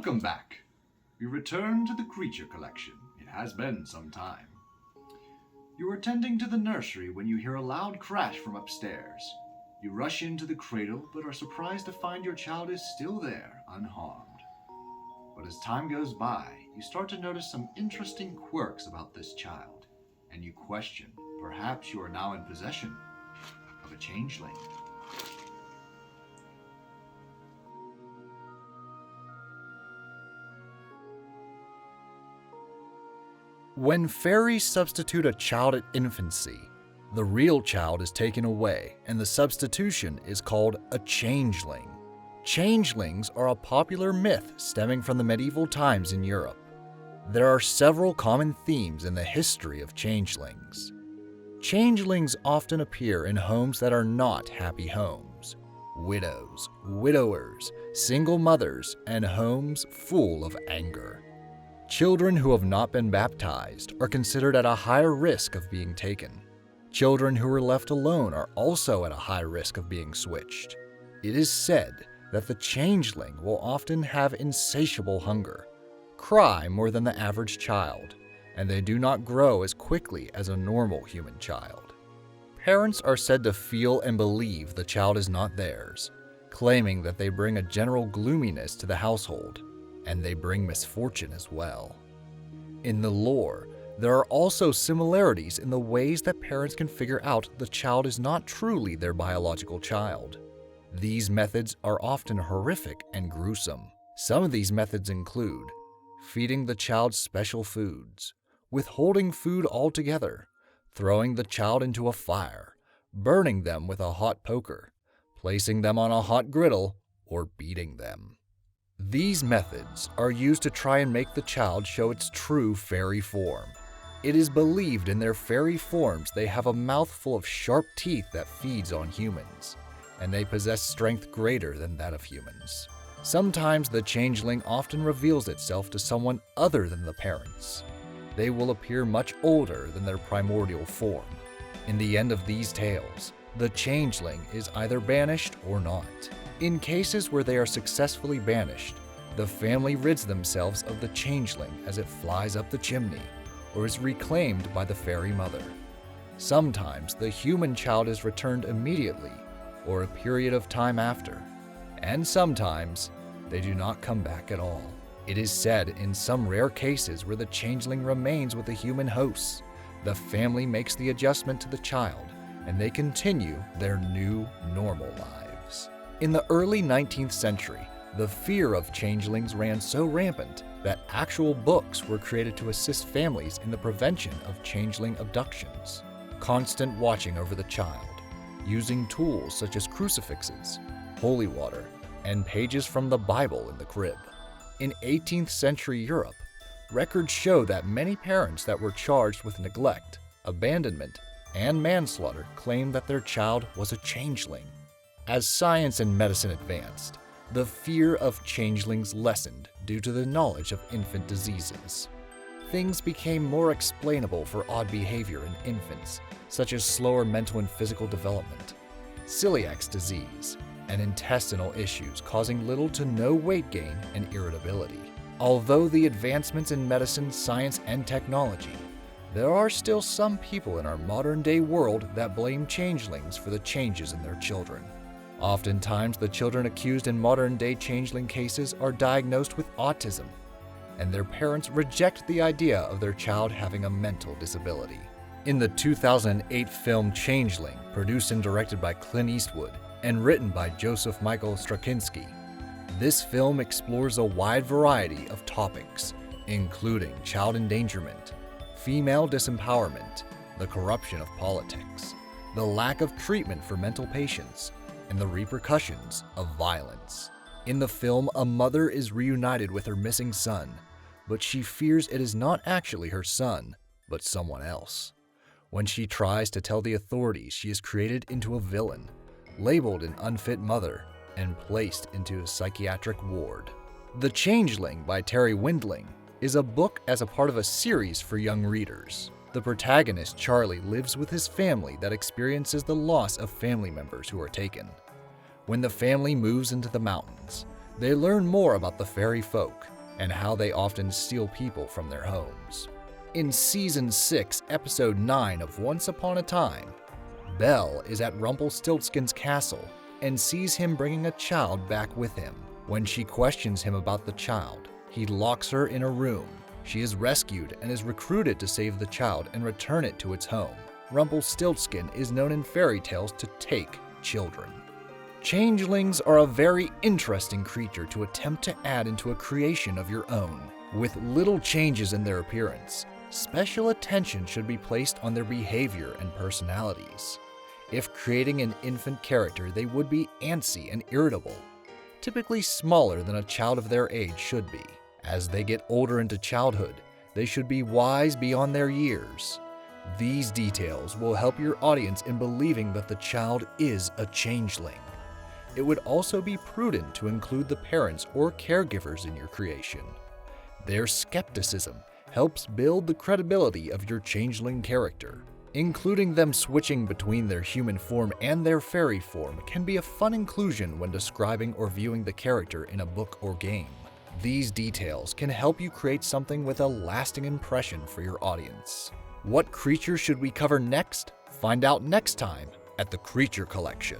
Welcome back. We return to the creature collection. It has been some time. You are tending to the nursery when you hear a loud crash from upstairs. You rush into the cradle, but are surprised to find your child is still there, unharmed. But as time goes by, you start to notice some interesting quirks about this child, and you question, perhaps you are now in possession of a changeling. When fairies substitute a child at infancy, the real child is taken away, and the substitution is called a changeling. Changelings are a popular myth stemming from the medieval times in Europe. There are several common themes in the history of changelings. Changelings often appear in homes that are not happy homes. Widows, widowers, single mothers, and homes full of anger. Children who have not been baptized are considered at a higher risk of being taken. Children who are left alone are also at a high risk of being switched. It is said that the changeling will often have insatiable hunger, cry more than the average child, and they do not grow as quickly as a normal human child. Parents are said to feel and believe the child is not theirs, claiming that they bring a general gloominess to the household, and they bring misfortune as well. In the lore, there are also similarities in the ways that parents can figure out the child is not truly their biological child. These methods are often horrific and gruesome. Some of these methods include feeding the child special foods, withholding food altogether, throwing the child into a fire, burning them with a hot poker, placing them on a hot griddle, or beating them. These methods are used to try and make the child show its true fairy form. It is believed in their fairy forms they have a mouthful of sharp teeth that feeds on humans, and they possess strength greater than that of humans. Sometimes the changeling often reveals itself to someone other than the parents. They will appear much older than their primordial form. In the end of these tales, the changeling is either banished or not. In cases where they are successfully banished, the family rids themselves of the changeling as it flies up the chimney, or is reclaimed by the fairy mother. Sometimes the human child is returned immediately, or a period of time after, and sometimes they do not come back at all. It is said in some rare cases where the changeling remains with the human hosts, the family makes the adjustment to the child, and they continue their new, normal lives. In the early 19th century, the fear of changelings ran so rampant that actual books were created to assist families in the prevention of changeling abductions. Constant watching over the child, using tools such as crucifixes, holy water, and pages from the Bible in the crib. In 18th century Europe, records show that many parents that were charged with neglect, abandonment, and manslaughter claimed that their child was a changeling. As science and medicine advanced, the fear of changelings lessened due to the knowledge of infant diseases. Things became more explainable for odd behavior in infants, such as slower mental and physical development, celiac disease, and intestinal issues causing little to no weight gain and irritability. Although the advancements in medicine, science, and technology, there are still some people in our modern-day world that blame changelings for the changes in their children. Oftentimes, the children accused in modern-day changeling cases are diagnosed with autism, and their parents reject the idea of their child having a mental disability. In the 2008 film Changeling, produced and directed by Clint Eastwood and written by Joseph Michael Straczynski, this film explores a wide variety of topics, including child endangerment, female disempowerment, the corruption of politics, the lack of treatment for mental patients, and the repercussions of violence. In the film, a mother is reunited with her missing son, but she fears it is not actually her son, but someone else. When she tries to tell the authorities, she is created into a villain, labeled an unfit mother, and placed into a psychiatric ward. The Changeling by Terry Windling is a book as a part of a series for young readers. The protagonist, Charlie, lives with his family that experiences the loss of family members who are taken. When the family moves into the mountains, They learn more about the fairy folk and how they often steal people from their homes. In Season 6, Episode 9 of Once Upon a Time, Belle is at Rumpelstiltskin's castle and sees him bringing a child back with him. When she questions him about the child, he locks her in a room. She is rescued and is recruited to save the child and return it to its home. Rumpelstiltskin is known in fairy tales to take children. Changelings are a very interesting creature to attempt to add into a creation of your own. With little changes in their appearance, special attention should be placed on their behavior and personalities. If creating an infant character, they would be antsy and irritable, typically smaller than a child of their age should be. As they get older into childhood, they should be wise beyond their years. These details will help your audience in believing that the child is a changeling. It would also be prudent to include the parents or caregivers in your creation. Their skepticism helps build the credibility of your changeling character. Including them switching between their human form and their fairy form can be a fun inclusion when describing or viewing the character in a book or game. These details can help you create something with a lasting impression for your audience. What creature should we cover next? Find out next time at the Creature Collection.